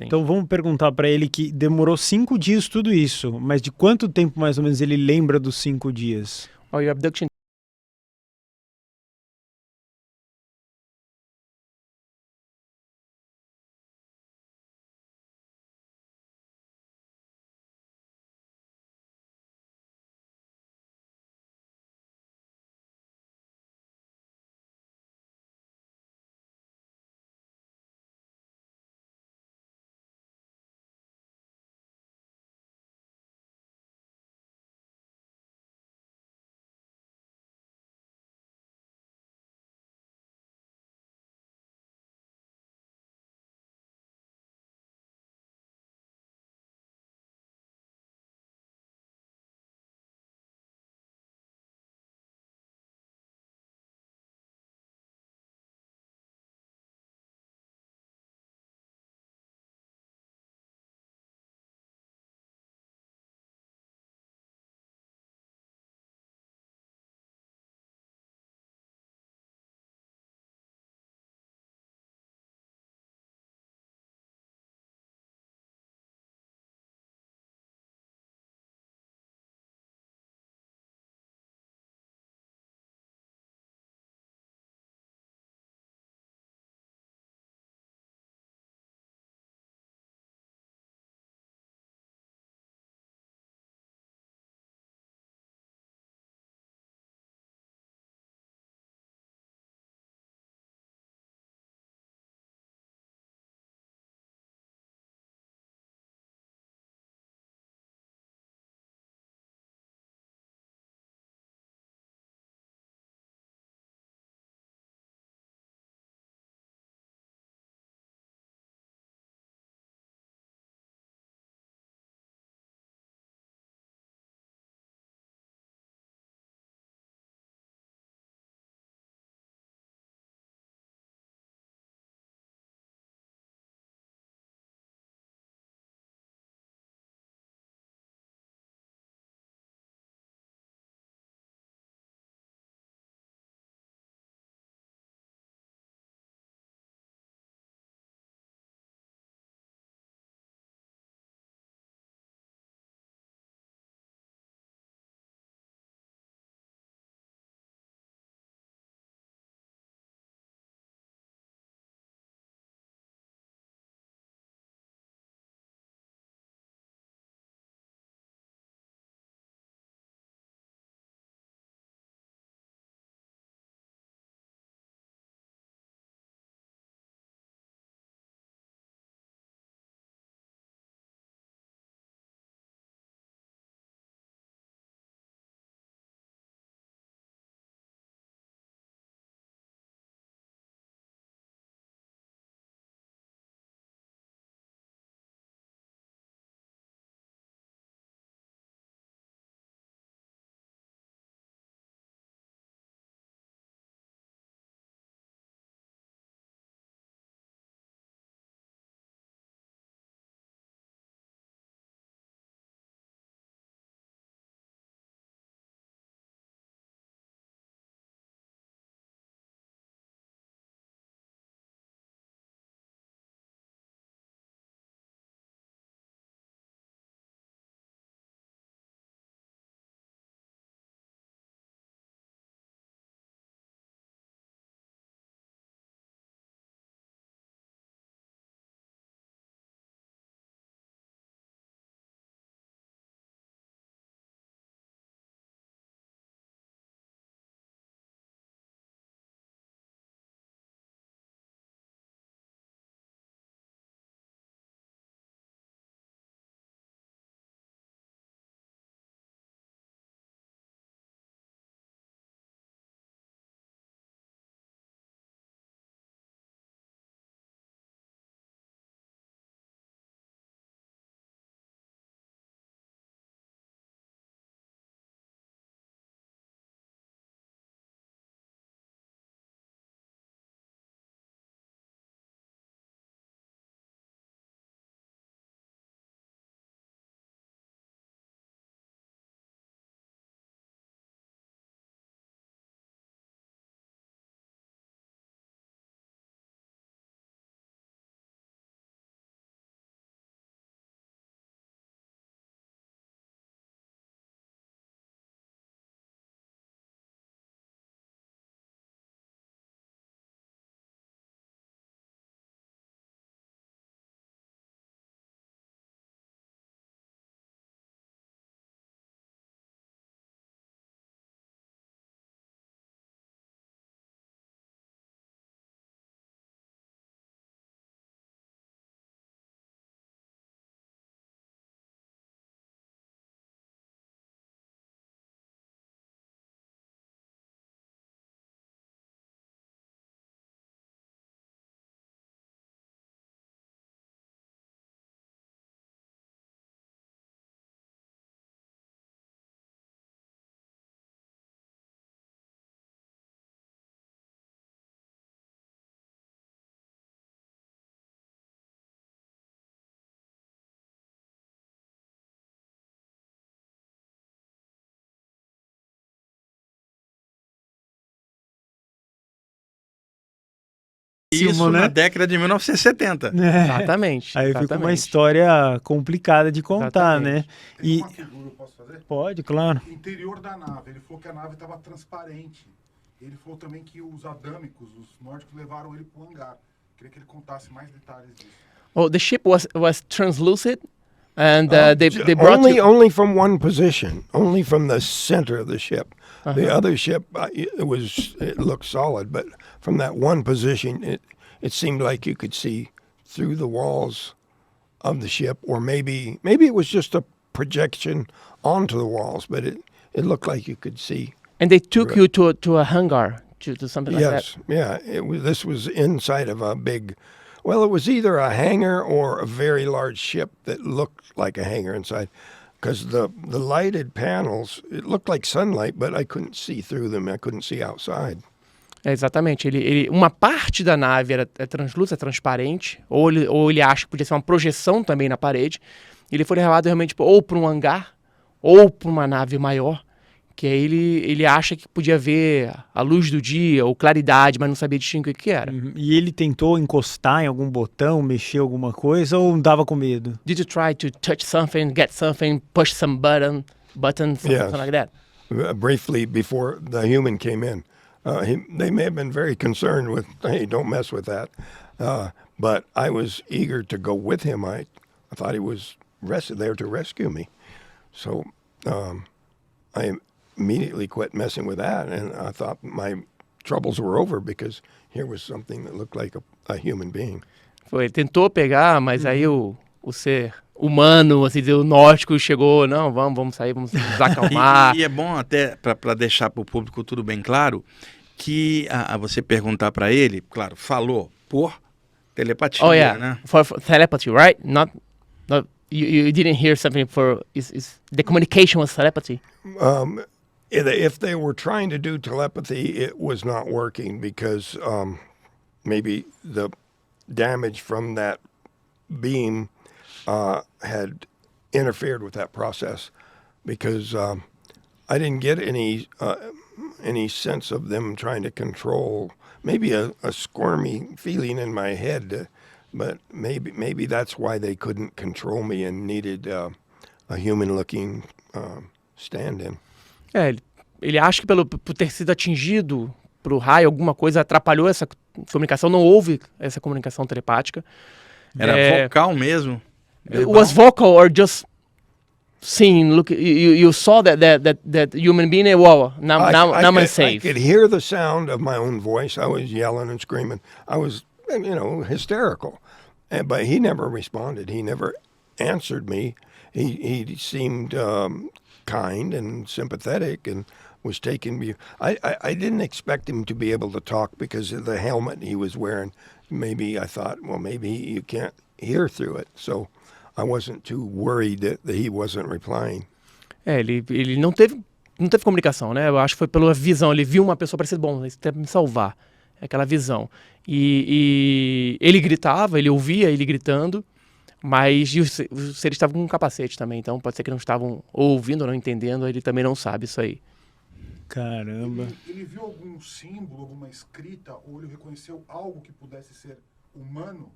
Entende? Então vamos perguntar para ele que demorou 5 dias tudo isso, mas de quanto tempo mais ou menos ele lembra dos 5 dias? Your abduction Isso né? na década de 1970. Exatamente. Aí fica uma história complicada de contar, né? Tem uma figura, eu posso fazer? Pode, claro. Interior da nave. Ele falou que a nave estava transparente. Ele falou também que os adâmicos, os nórdicos, levaram ele para o hangar. Queria que ele contasse mais detalhes disso. Oh, the ship was translucent, and they brought only from one position, only from the center of the ship. The other ship, it looked solid, but from that one position, it seemed like you could see through the walls of the ship, or maybe it was just a projection onto the walls, but it looked like you could see. And they took you to a hangar, to something like that. Yes, yeah. This was inside of a big. Well, it was either a hangar or a very large ship that looked like a hangar inside. Because the lighted panels, it looked like sunlight, but I couldn't see through them. I couldn't see outside. Exatamente. Uma parte da nave era translúcida, transparente, ou ele acha que podia ser uma projeção também na parede. Ele foi levado realmente ou para um hangar, ou para uma nave maior, que aí ele acha que podia ver a luz do dia ou claridade, mas não sabia distinguir o que era. E ele tentou encostar em algum botão, mexer alguma coisa, ou dava com medo? Did you try to touch something, get something, push some button, something like that? Briefly before the human came in. They may have been very concerned with, hey, don't mess with that. But I was eager to go with him. I thought he was there to rescue me. So I immediately quit messing with that, and I thought my troubles were over because here was something that looked like a human being. Ele tentou pegar, mas aí o ser humano, assim, o nórdico chegou, não, vamos sair, vamos nos acalmar. E é bom até, para deixar para o público tudo bem claro, que você perguntar para ele, claro, falou por telepatia, né? For telepathy, right? Not you didn't hear something the communication was telepathy? If they were trying to do telepathy, it was not working because maybe the damage from that beam had interfered with that process, because I didn't get any sense of them trying to control. Maybe a squirmy feeling in my head, but maybe that's why they couldn't control me and needed a human-looking stand-in. Ele acha que por ter sido atingido pro raio, alguma coisa atrapalhou essa comunicação, não houve essa comunicação telepática. Era vocal mesmo? It was vocal or just seeing, look, you saw that human being, now I'm safe. I could hear the sound of my own voice. I was yelling and screaming. I was, hysterical. But he never responded. He never answered me. He seemed kind and sympathetic and was taking me. I didn't expect him to be able to talk because of the helmet he was wearing. Maybe I thought, well, maybe you can't hear through it. So I wasn't too worried that he wasn't replying. Ele não teve comunicação, né? Eu acho que foi pela visão. Ele viu uma pessoa parecendo, bom, isso deve me salvar. Aquela visão. E ele gritava, ele ouvia ele gritando, mas os seres estavam com um capacete também, então pode ser que não estavam ouvindo ou não entendendo, ele também não sabe isso aí. Caramba. Ele viu algum símbolo, alguma escrita, ou ele reconheceu algo que pudesse ser humano,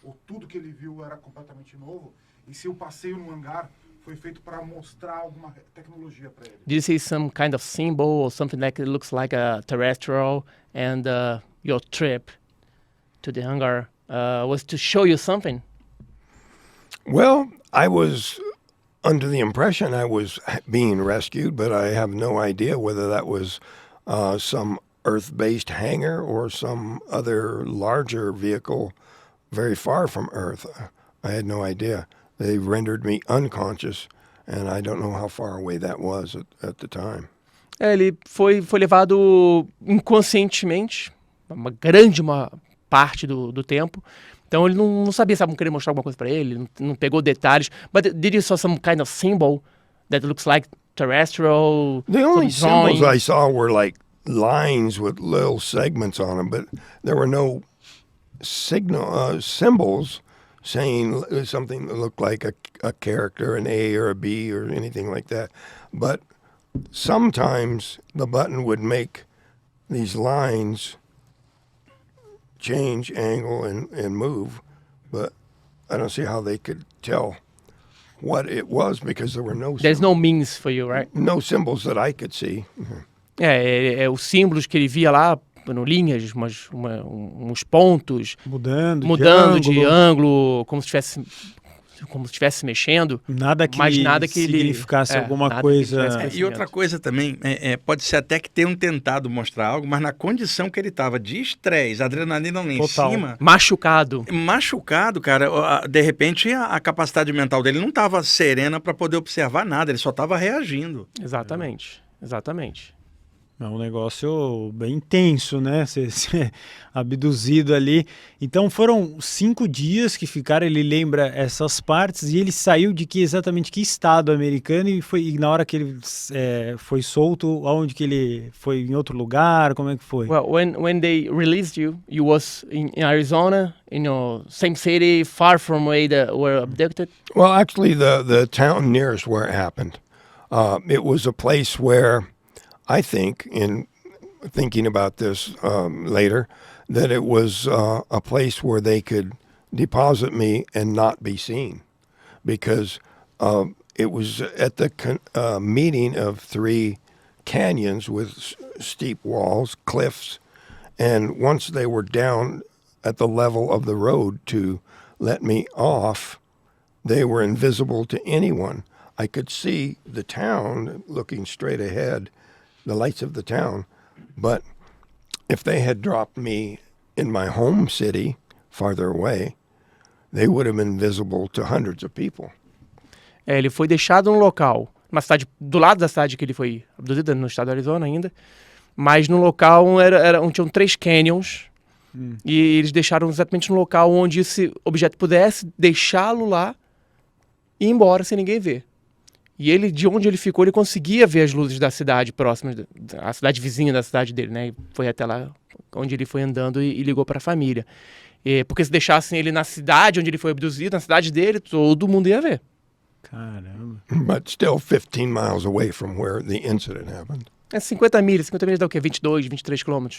ou tudo que ele viu era completamente novo? E se o passeio no hangar foi feito para mostrar alguma tecnologia para ele? Did you see some kind of symbol or something like it looks like a terrestrial, and your trip to the hangar was to show you something? Well, I was under the impression I was being rescued, but I have no idea whether that was some Earth-based hangar or some other larger vehicle very far from Earth. I had no idea. They rendered me unconscious, and I don't know how far away that was at the time. Ele foi levado inconscientemente, uma grande parte do tempo. Então ele não sabia se estavam querendo mostrar alguma coisa para ele, não pegou detalhes. But did you saw some kind of symbol that looks like terrestrial? The only symbols I saw were like lines with little segments on them, but there were no symbols saying something that looked like a character, an A or a B or anything like that. But sometimes the button would make these lines change angle and move, but I don't see how they could tell what it was because there were no There's no means for you, right? no symbols that I could see. Os símbolos que ele via lá, linhas, uns pontos, mudando de ângulo, como se estivesse mexendo. Nada que significasse alguma nada coisa. E outra coisa também, pode ser até que tenham tentado mostrar algo, mas na condição que ele estava de estresse, adrenalina lá em cima... Machucado, cara, de repente a capacidade mental dele não estava serena para poder observar nada, ele só estava reagindo. Exatamente. É um negócio bem tenso, né? Ser abduzido ali. Então foram 5 dias que ficaram, ele lembra essas partes, e ele saiu de exatamente que estado americano e na hora que ele foi solto, aonde que ele foi, em outro lugar, como é que foi? Well, when they released you, you was in Arizona, in your same city, far from where they were abducted? Well, actually, the town nearest where it happened, it was a place where I think, in thinking about this later, that it was a place where they could deposit me and not be seen, because it was at the meeting of 3 canyons with steep walls, cliffs, and once they were down at the level of the road to let me off, they were invisible to anyone. I could see the town looking straight ahead, the lights of the town, but if they had dropped me in my home city farther away, they would have been visible to hundreds of people. Ele foi deixado num local, uma cidade do lado da cidade que ele foi abduzido, no estado do Arizona ainda, mas no local onde tinham 3 canyons, e eles deixaram exatamente no local onde esse objeto pudesse deixá-lo lá e ir embora sem ninguém ver. E ele, de onde ele ficou, ele conseguia ver as luzes da cidade próxima, a cidade vizinha da cidade dele, né? E foi até lá onde ele foi andando e ligou para a família. Porque se deixassem ele na cidade onde ele foi abduzido, na cidade dele, todo mundo ia ver. Caramba. But still 15 miles away from where the incident happened. 50 milhas dá o quê? 22, 23 quilômetros.